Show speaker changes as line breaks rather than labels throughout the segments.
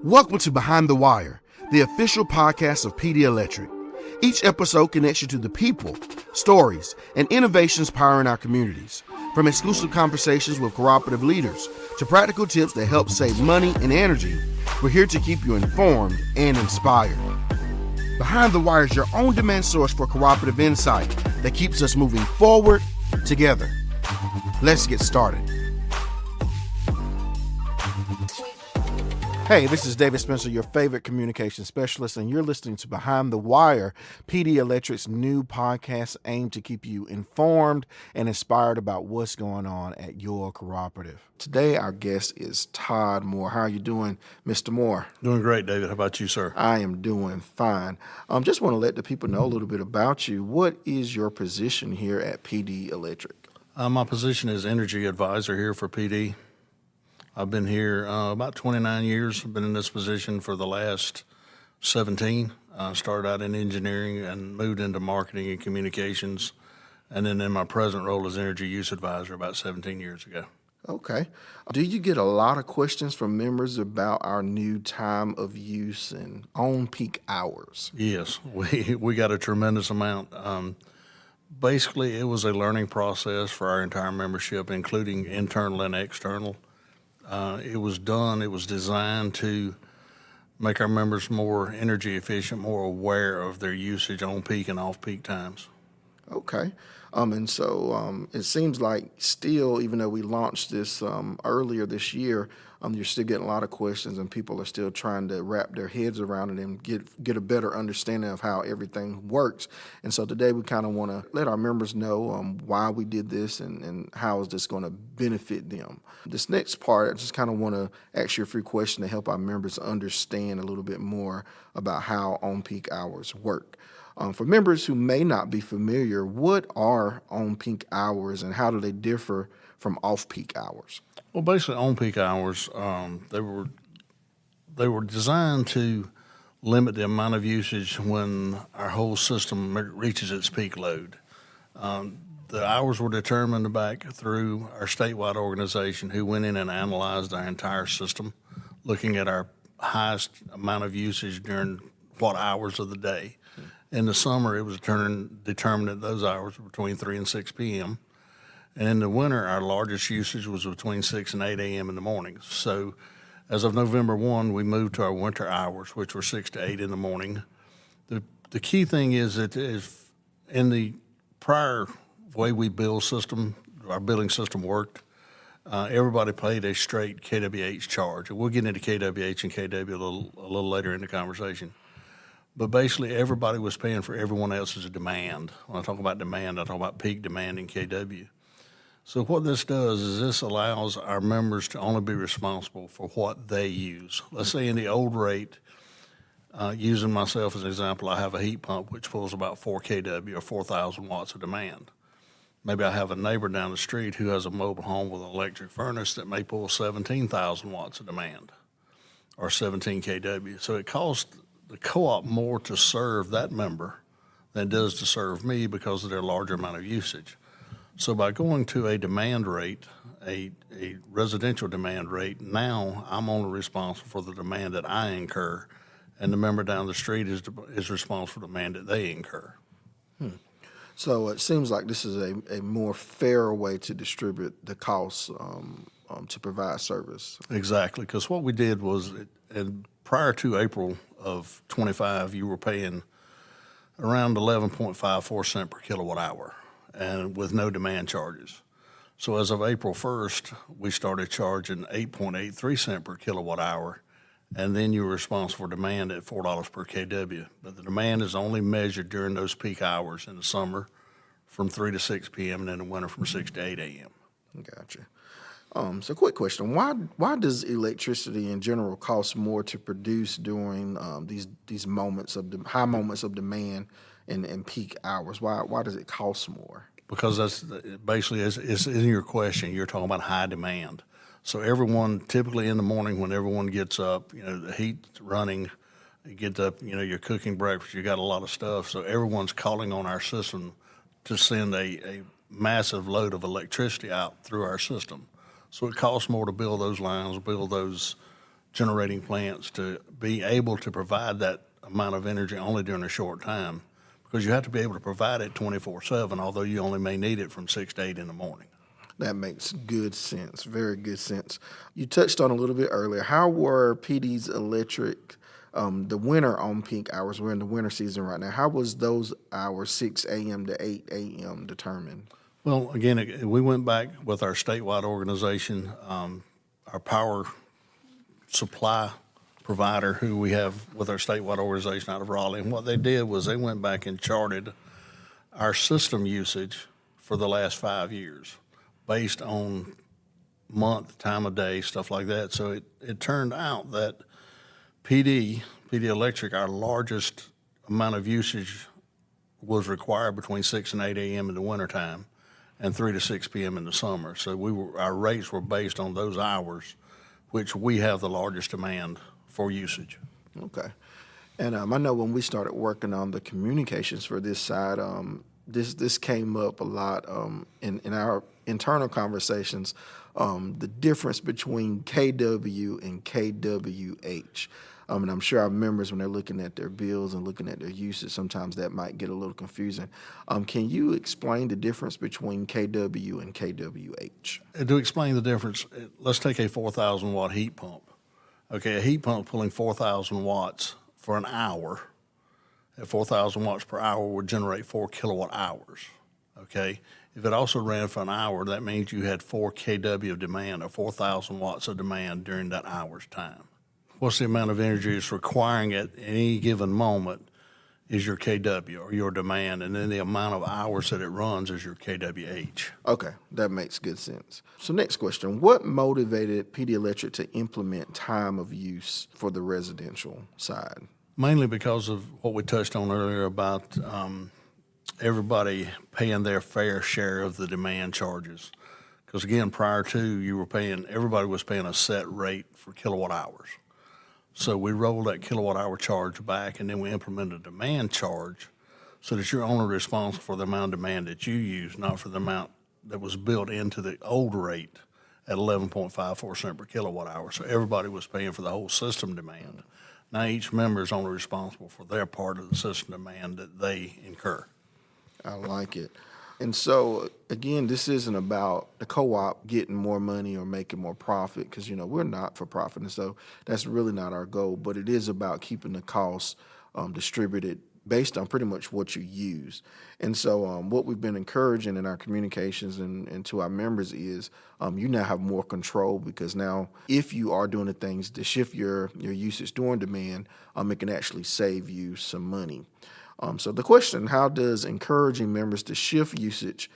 Welcome to Behind the Wire, the official podcast of Pee Dee Electric. Each episode connects you to the people, stories, and innovations powering our communities. From exclusive conversations with cooperative leaders to practical tips that help save money and energy, we're here to keep you informed and inspired. Behind the Wire is your on-demand source for cooperative insight that keeps us moving forward together. Let's get started. Hey, this is David Spencer, your favorite communication specialist, and you're listening to Behind the Wire, Pee Dee Electric's new podcast aimed to keep you informed and inspired about what's going on at your cooperative. Today, our guest is Todd Moore. How are you doing, Mr. Moore?
Doing great, David. How about you, sir?
I am doing fine. Just want to let the people know a little bit about you. What is your position here at Pee Dee Electric?
My position is energy advisor here for Pee Dee. I've been here about 29 years. I've been in this position for the last 17. Started out in engineering and moved into marketing and communications, and then in my present role as energy use advisor about 17 years ago.
Okay. Do you get a lot of questions from members about our new time of use and on-peak hours?
Yes, we got a tremendous amount. Basically, it was a learning process for our entire membership, including internal and external. It was designed to make our members more energy efficient, more aware of their usage on peak and off peak times.
Okay. And so it seems like still, even though we launched this earlier this year, you're still getting a lot of questions and people are still trying to wrap their heads around it and get a better understanding of how everything works. And so today we kind of want to let our members know why we did this and how is this going to benefit them. This next part, I just kind of want to ask you a few questions to help our members understand a little bit more about how on-peak hours work. For members who may not be familiar, what are on-peak hours and how do they differ from off-peak hours?
Well, basically, on-peak hours, they were designed to limit the amount of usage when our whole system reaches its peak load. The hours were determined back through our statewide organization who went in and analyzed our entire system, looking at our highest amount of usage during what hours of the day. In the summer, it was determined that those hours were between 3 and 6 p.m., and in the winter, our largest usage was between 6 and 8 a.m. in the mornings. So as of November 1, we moved to our winter hours, which were 6 to 8 in the morning. The key thing is that if in the prior way we build system, our billing system worked, everybody paid a straight KWH charge. And we'll get into KWH and KW a little later in the conversation. But basically, everybody was paying for everyone else's demand. When I talk about demand, I talk about peak demand in KW. So what this does is this allows our members to only be responsible for what they use. Let's say in the old rate, using myself as an example, I have a heat pump which pulls about 4 kW or 4,000 watts of demand. Maybe I have a neighbor down the street who has a mobile home with an electric furnace that may pull 17,000 watts of demand or 17 kW. So it costs the co-op more to serve that member than it does to serve me because of their larger amount of usage. So by going to a demand rate, a residential demand rate, now I'm only responsible for the demand that I incur, and the member down the street is responsible for the demand that they incur.
So it seems like this is a more fair way to distribute the costs to provide service.
Exactly, because what we did was, prior to April of 25, you were paying around 11.54 cents per kilowatt hour, and with no demand charges. So as of April 1st, we started charging 8.83 cents per kilowatt hour, and then you were responsible for demand at $4 per kW. But the demand is only measured during those peak hours in the summer from 3 to 6 p.m. and in the winter from 6 to 8 a.m.
Gotcha. So quick question, why does electricity in general cost more to produce during these moments of high moments of demand and peak hours? Why does it cost more?
Because that's basically, is in your question, you're talking about high demand. So everyone, typically in the morning when everyone gets up, the heat's running, you get up, you're cooking breakfast, you got a lot of stuff. So everyone's calling on our system to send a massive load of electricity out through our system. So it costs more to build those lines, build those generating plants to be able to provide that amount of energy only during a short time, because you have to be able to provide it 24/7, although you only may need it from 6 to 8 in the morning.
That makes good sense, very good sense. You touched on a little bit earlier. How were Pee Dee's Electric, the winter on peak hours? We're in the winter season right now. How was those hours, 6 a.m. to 8 a.m., determined?
Well, again, we went back with our statewide organization, our power supply provider who we have with our statewide organization out of Raleigh. And what they did was they went back and charted our system usage for the last 5 years based on month, time of day, stuff like that. So it turned out that Pee Dee Electric, our largest amount of usage was required between 6 and 8 a.m. in the wintertime and 3 to 6 p.m. in the summer. So our rates were based on those hours, which we have the largest demand for usage.
Okay. And I know when we started working on the communications for this side, this came up a lot in our internal conversations, the difference between KW and KWH. And I'm sure our members, when they're looking at their bills and looking at their usage, sometimes that might get a little confusing. Can you explain the difference between KW and KWH?
To explain the difference, let's take a 4,000 watt heat pump. Okay, a heat pump pulling 4,000 watts for an hour at 4,000 watts per hour would generate 4 kilowatt hours. Okay, if it also ran for an hour, that means you had 4 kW of demand, or 4,000 watts of demand during that hour's time. What's the amount of energy it's requiring at any given moment is your KW, or your demand, and then the amount of hours that it runs is your KWH.
Okay, that makes good sense. So next question, what motivated Pee Dee Electric to implement time of use for the residential side?
Mainly because of what we touched on earlier about everybody paying their fair share of the demand charges. Because again, prior to, everybody was paying a set rate for kilowatt hours. So we rolled that kilowatt hour charge back, and then we implemented a demand charge so that you're only responsible for the amount of demand that you use, not for the amount that was built into the old rate at 11.54 cents per kilowatt hour. So everybody was paying for the whole system demand. Now each member is only responsible for their part of the system demand that they incur.
I like it. And so, again, this isn't about the co-op getting more money or making more profit, because, we're not for profit. And so that's really not our goal. But it is about keeping the costs distributed based on pretty much what you use. And so what we've been encouraging in our communications and to our members is you now have more control, because now if you are doing the things to shift your usage during demand, it can actually save you some money. So the question, how does encouraging members to shift usage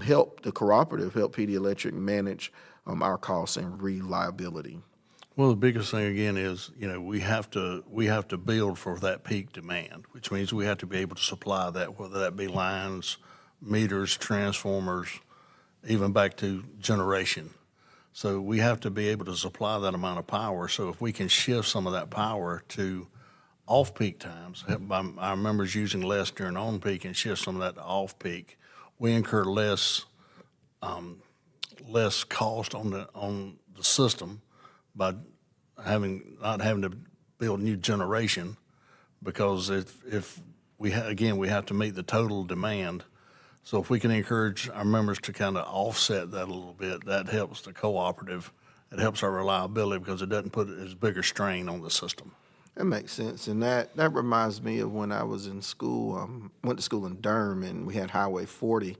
help the cooperative, help Pee Dee Electric manage our costs and reliability?
Well, the biggest thing again is, we have to build for that peak demand, which means we have to be able to supply that, whether that be lines, meters, transformers, even back to generation. So we have to be able to supply that amount of power. So if we can shift some of that power to off-peak times, by our members using less during on-peak, and shift some of that to off-peak, we incur less cost on the system by not having to build new generation, because if we have to meet the total demand. So if we can encourage our members to kind of offset that a little bit, that helps the cooperative. It helps our reliability because it doesn't put as big a strain on the system.
That makes sense, and that reminds me of when I was in school. Went to school in Durham, and we had Highway 40,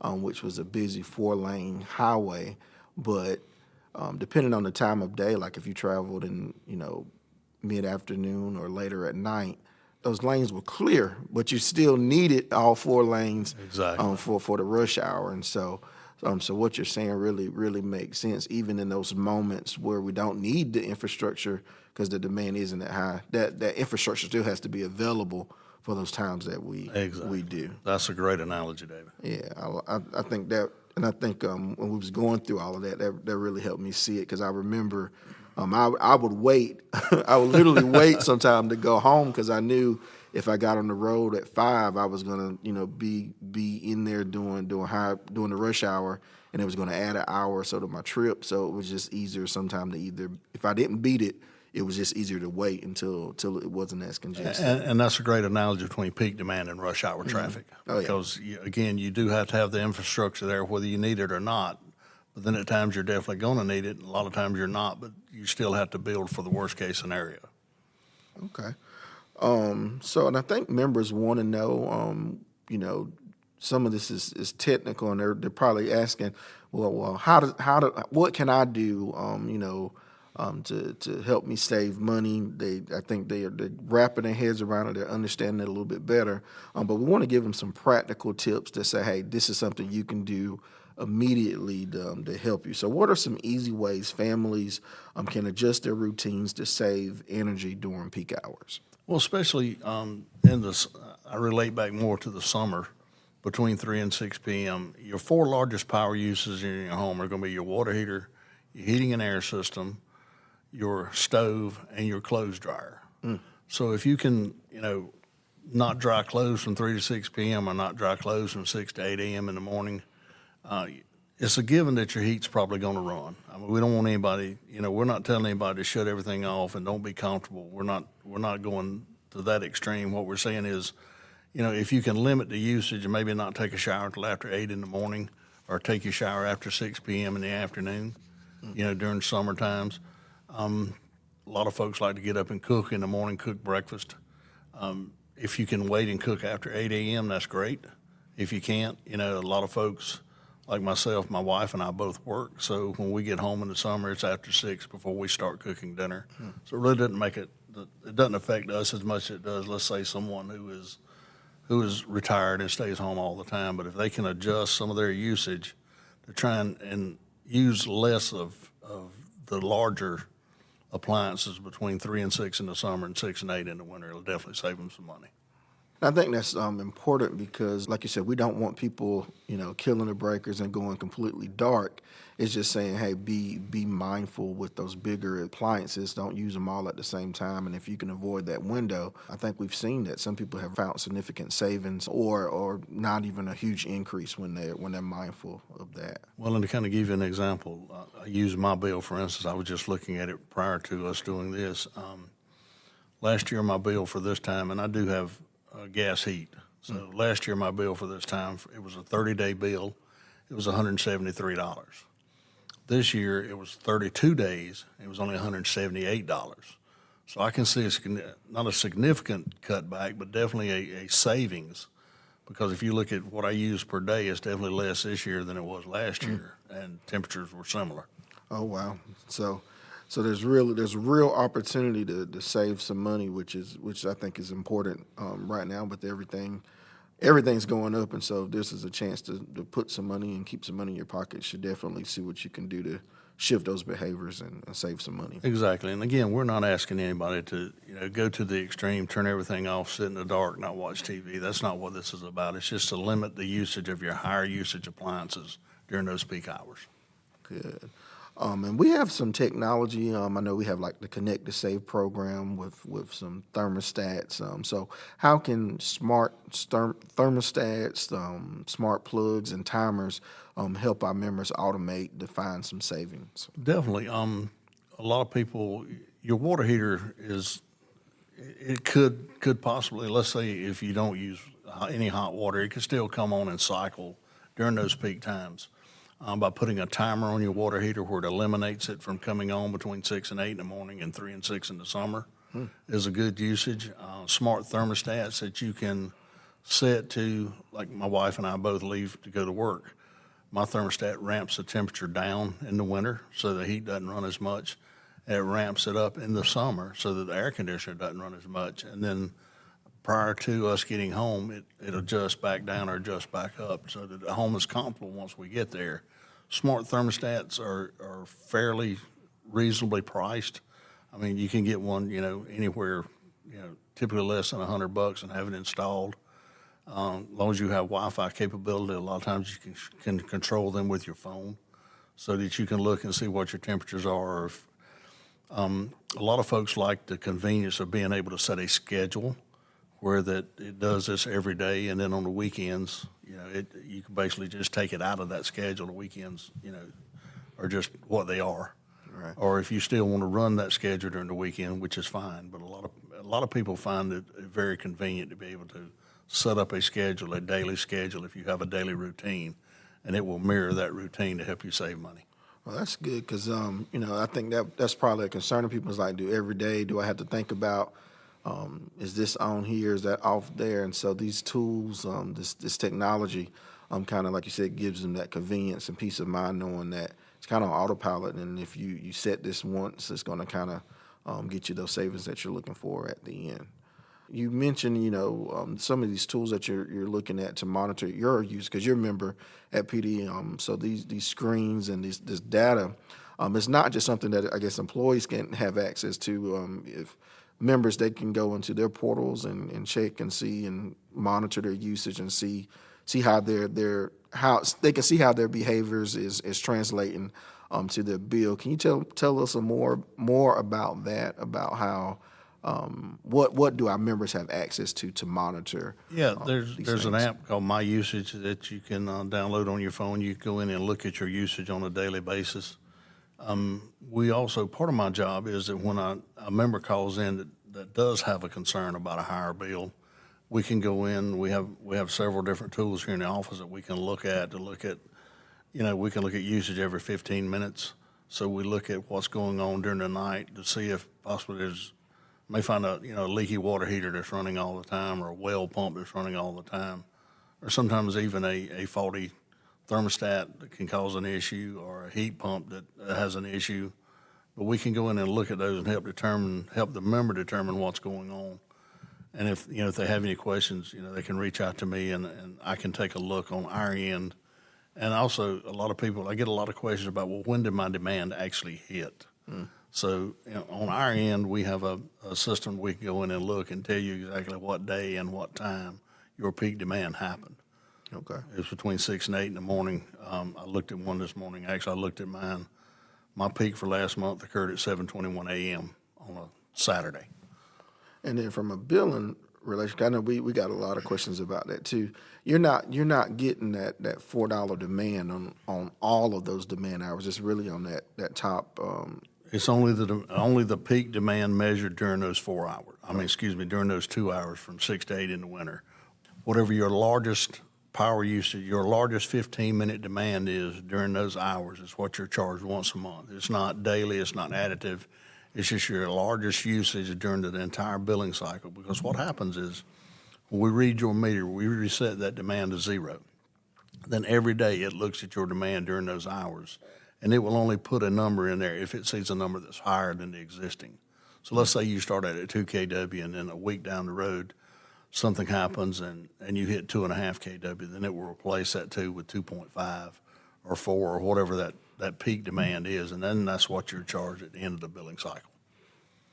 which was a busy 4-lane highway. But depending on the time of day, like if you traveled in mid-afternoon or later at night, those lanes were clear, but you still needed all 4 lanes
exactly
for the rush hour. And so what you're saying really makes sense, even in those moments where we don't need the infrastructure because the demand isn't that high. That infrastructure still has to be available for those times that we do.
That's a great analogy, David.
Yeah, I think that, and I think when we was going through all of that really helped me see it, because I remember I would wait. I would literally wait sometime to go home, because I knew if I got on the road at 5, I was gonna be in there doing the rush hour, and it was gonna add an hour or so to my trip. So it was just easier sometime to either, if I didn't beat it, it was just easier to wait until it wasn't as congested.
And that's a great analogy between peak demand and rush hour traffic.
Oh, yeah.
Because, again, you do have to have the infrastructure there whether you need it or not. But then at times you're definitely going to need it, and a lot of times you're not, but you still have to build for the worst-case scenario.
Okay. So, and I think members want to know, some of this is technical, and they're probably asking, well, what can I do, to help me save money? I think they're wrapping their heads around it, they're understanding it a little bit better. But we want to give them some practical tips to say, hey, this is something you can do immediately to help you. So what are some easy ways families can adjust their routines to save energy during peak hours?
Well, especially I relate back more to the summer between 3 and 6 p.m. Your 4 largest power uses in your home are going to be your water heater, your heating and air system, your stove, and your clothes dryer. So if you can, not dry clothes from 3 to 6 p.m. or not dry clothes from 6 to 8 a.m. in the morning, it's a given that your heat's probably going to run. I mean, we don't want anybody, we're not telling anybody to shut everything off and don't be comfortable. We're not going to that extreme. What we're saying is, if you can limit the usage and maybe not take a shower until after 8 in the morning or take your shower after 6 p.m. in the afternoon, during summer times. A lot of folks like to get up and cook in the morning, cook breakfast. If you can wait and cook after 8 a.m., that's great. If you can't, a lot of folks like myself, my wife and I both work. So when we get home in the summer, it's after 6 before we start cooking dinner. So it really doesn't it doesn't affect us as much as it does, let's say, someone who is retired and stays home all the time. But if they can adjust some of their usage to try and use less of the larger appliances between 3 and 6 in the summer and 6 and 8 in the winter, it'll definitely save them some money.
I think that's important because, like you said, we don't want people, killing the breakers and going completely dark. It's just saying, hey, be mindful with those bigger appliances. Don't use them all at the same time. And if you can avoid that window, I think we've seen that some people have found significant savings or not even a huge increase when they're mindful of that.
Well, and to kind of give you an example, I use my bill, for instance. I was just looking at it prior to us doing this. Last year, my bill for this time, and I do have gas heat. So last year, my bill for this time, it was a 30-day bill. It was $173. This year, it was 32 days. It was only $178. So I can see it's not a significant cutback, but definitely a savings. Because if you look at what I use per day, it's definitely less this year than it was last year, and temperatures were similar.
Oh, wow. So there's real opportunity to save some money, which I think is important right now with everything's going up, and so if this is a chance to put some money and keep some money in your pocket, you should definitely see what you can do to shift those behaviors and save some money.
Exactly, and again, we're not asking anybody to go to the extreme, turn everything off, sit in the dark, not watch TV. That's not what this is about. It's just to limit the usage of your higher usage appliances during those peak hours.
Good. And we have some technology. I know we have like the Connect to Save program with some thermostats. So how can smart thermostats, smart plugs, and timers help our members automate to find some savings?
Definitely. A lot of people, your water heater could possibly, let's say if you don't use any hot water, it could still come on and cycle during those peak times. By putting a timer on your water heater where it eliminates it from coming on between 6 and 8 in the morning and 3 and 6 in the summer is a good usage. Smart thermostats that you can set to, like my wife and I both leave to go to work. My thermostat ramps the temperature down in the winter so the heat doesn't run as much. And it ramps it up in the summer so that the air conditioner doesn't run as much. And then prior to us getting home, it adjusts back down or adjusts back up so that the home is comfortable once we get there. Smart thermostats are fairly reasonably priced. I mean, you can get one, anywhere, typically less than $100 and have it installed. As long as you have Wi-Fi capability, a lot of times you can control them with your phone so that you can look and see what your temperatures are. A lot of folks like the convenience of being able to set a schedule where that it does this every day, and then on the weekends, you can basically just take it out of that schedule. The weekends, are just what they are.
Right.
or if you still want to run that schedule during the weekend, which is fine. But a lot of people find it very convenient to be able to set up a schedule, a daily schedule, if you have a daily routine, and it will mirror that routine to help you save money.
Well, that's good because I think that's probably a concern of people is like, do every day do I have to think about is this on here, is that off there? And so these tools, this technology, kind of like you said, gives them that convenience and peace of mind knowing that it's kind of autopilot, and if you set this once, it's going to kind of get you those savings that you're looking for at the end. You mentioned, some of these tools that you're looking at to monitor your use because you're a member at PD. So these screens and this data, it's not just something that I guess employees can have access to. If members, they can go into their portals and check and see and monitor their usage and see how how they can see how their behaviors is translating to their bill. Can you tell us some more about that, about how what do our members have access to monitor?
Yeah,
These
there's an
things?
app called My Usage that you can download on your phone. You go in and look at your usage on a daily basis. We also, part of my job is that when a member calls in that does have a concern about a higher bill, we can go in. We have several different tools here in the office that we can look at we can look at usage every 15 minutes. So we look at what's going on during the night to see if possibly may find a leaky water heater that's running all the time, or a well pump that's running all the time, or sometimes even a faulty thermostat that can cause an issue, or a heat pump that has an issue. But we can go in and look at those and help the member determine what's going on. And if they have any questions, they can reach out to me, and I can take a look on our end. And also, I get a lot of questions about, well, when did my demand actually hit? So on our end, we have a system we can go in and look and tell you exactly what day and what time your peak demand happened.
Okay.
It was between 6 and 8 in the morning. I looked at one this morning. Actually, I looked at mine. My peak for last month occurred at 7:21 a.m. on a Saturday.
And then from a billing relationship, I know we got a lot of questions about that too. You're not getting that $4 demand on all of those demand hours. It's really on that top.
It's only the peak demand measured during those 4 hours. During those 2 hours from 6 to 8 in the winter. Whatever your largest power usage, your largest 15-minute demand is during those hours is what you're charged once a month. It's not daily. It's not additive. It's just your largest usage during the entire billing cycle. Because what happens is when we read your meter, we reset that demand to 0. Then every day it looks at your demand during those hours, and it will only put a number in there if it sees a number that's higher than the existing. So let's say you start at 2 kW, and then a week down the road, something happens and you hit 2.5 kW, then it will replace that 2 with 2.5 or 4 or whatever that peak demand is, and then that's what you're charged at the end of the billing cycle.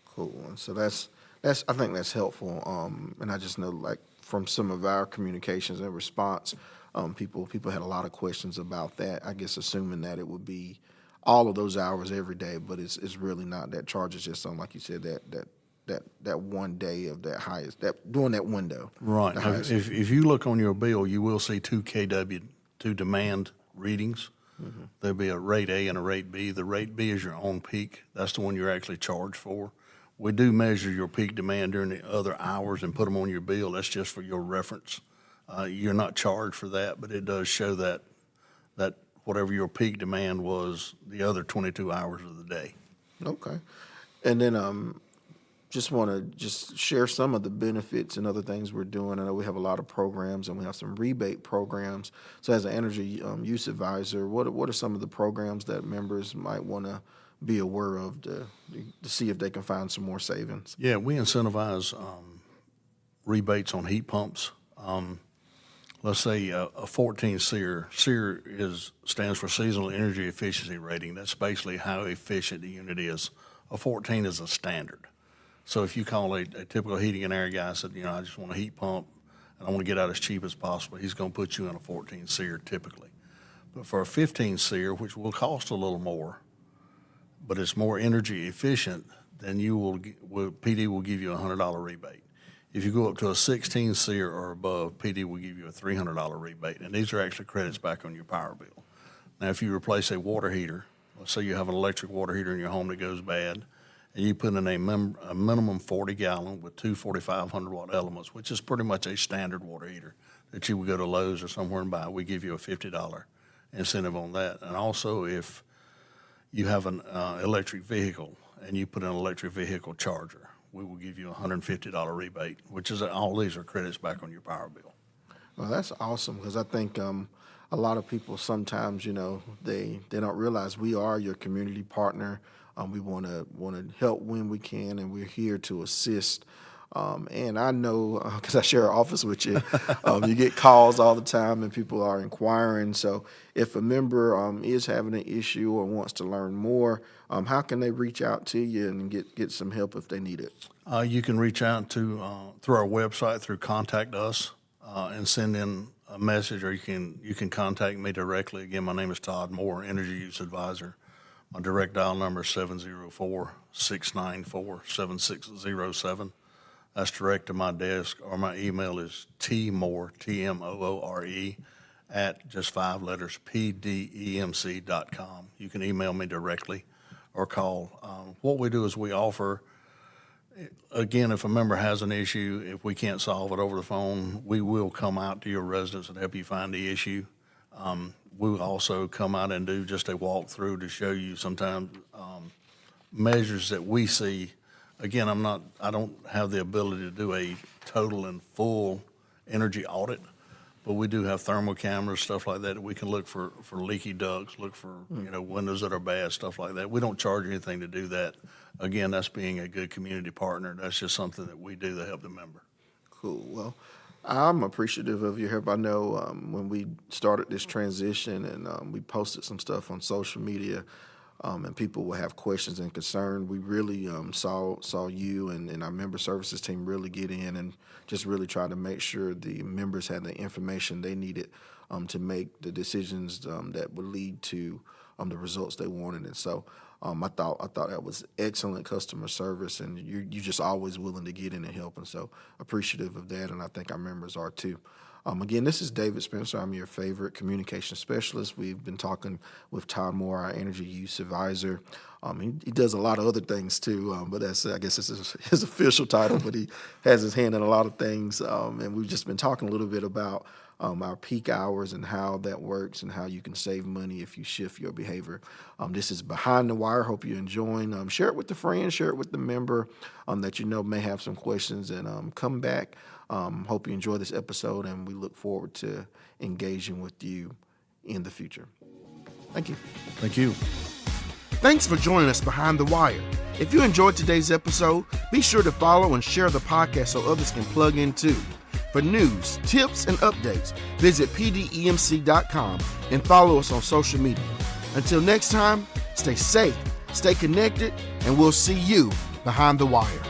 Cool. And so that's I think that's helpful. And I just know, like, from some of our communications and response, people had a lot of questions about that. I guess assuming that it would be all of those hours every day, but it's really not. That charge is just on, like you said, that one day of that highest, that during that window.
Right. If you look on your bill, you will see 2 kW, 2 demand readings. Mm-hmm. There'll be a rate A and a rate B. The rate B is your own peak. That's the one you're actually charged for. We do measure your peak demand during the other hours and put them on your bill. That's just for your reference. You're not charged for that, but it does show that whatever your peak demand was the other 22 hours of the day.
Okay. And then just want to share some of the benefits and other things we're doing. I know we have a lot of programs and we have some rebate programs. So as an energy use advisor, what are some of the programs that members might want to be aware of to see if they can find some more savings?
Yeah, we incentivize rebates on heat pumps. Let's say a 14 SEER. SEER stands for Seasonal Energy Efficiency Rating. That's basically how efficient the unit is. A 14 is a standard. So if you call a typical heating and air guy and said, I just want a heat pump and I want to get out as cheap as possible, he's going to put you in a 14 SEER typically. But for a 15 SEER, which will cost a little more, but it's more energy efficient, then PD will give you a $100 rebate. If you go up to a 16 SEER or above, PD will give you a $300 rebate, and these are actually credits back on your power bill. Now, if you replace a water heater, So you have an electric water heater in your home that goes bad, and you put in a minimum 40 gallon with two 4,500 watt elements, which is pretty much a standard water heater that you would go to Lowe's or somewhere and buy. We give you a $50 incentive on that. And also, if you have an electric vehicle and you put in an electric vehicle charger, we will give you a $150 rebate, which is all these are credits back on your power bill.
Well, that's awesome, because I think a lot of people sometimes, they don't realize we are your community partner. We want to help when we can, and we're here to assist. And I know, because I share an office with you, you get calls all the time and people are inquiring. So if a member is having an issue or wants to learn more, how can they reach out to you and get some help if they need it?
You can reach out to through our website, through Contact Us, and send in a message, or you can contact me directly. Again, my name is Todd Moore, Energy Use Advisor. My direct dial number is 704-694-7607. That's direct to my desk, or my email is tmoore, T-M-O-O-R-E, at just 5 letters, pdemc.com. You can email me directly or call. What we do is we offer, again, if a member has an issue, if we can't solve it over the phone, we will come out to your residence and help you find the issue. We will also come out and do just a walkthrough to show you sometimes measures that we see. Again, I don't have the ability to do a total and full energy audit, but we do have thermal cameras, stuff like that we can look for leaky ducts, look for windows that are bad, stuff like that. We don't charge anything to do that. Again, that's being a good community partner. That's just something that we do to help the member.
Cool. Well, I'm appreciative of your help. I know when we started this transition and we posted some stuff on social media, and people will have questions and concern, we really saw you and our member services team really get in and just really try to make sure the members had the information they needed to make the decisions that would lead to the results they wanted. And so I thought that was excellent customer service, and you're just always willing to get in and help. And so appreciative of that, and I think our members are too. Again, this is David Spencer. I'm your favorite communication specialist. We've been talking with Todd Moore, our energy use advisor. He does a lot of other things too, but I guess it's his official title, but he has his hand in a lot of things. And we've just been talking a little bit about our peak hours and how that works and how you can save money if you shift your behavior. This is Behind the Wire. Hope you're enjoying. Share it with the friend, share it with the member that may have some questions, and come back. Hope you enjoy this episode, and we look forward to engaging with you in the future. Thank you.
Thank you.
Thanks for joining us Behind the Wire. If you enjoyed today's episode, be sure to follow and share the podcast so others can plug in too. For news, tips, and updates, visit pdemc.com and follow us on social media. Until next time, stay safe, stay connected, and we'll see you behind the wire.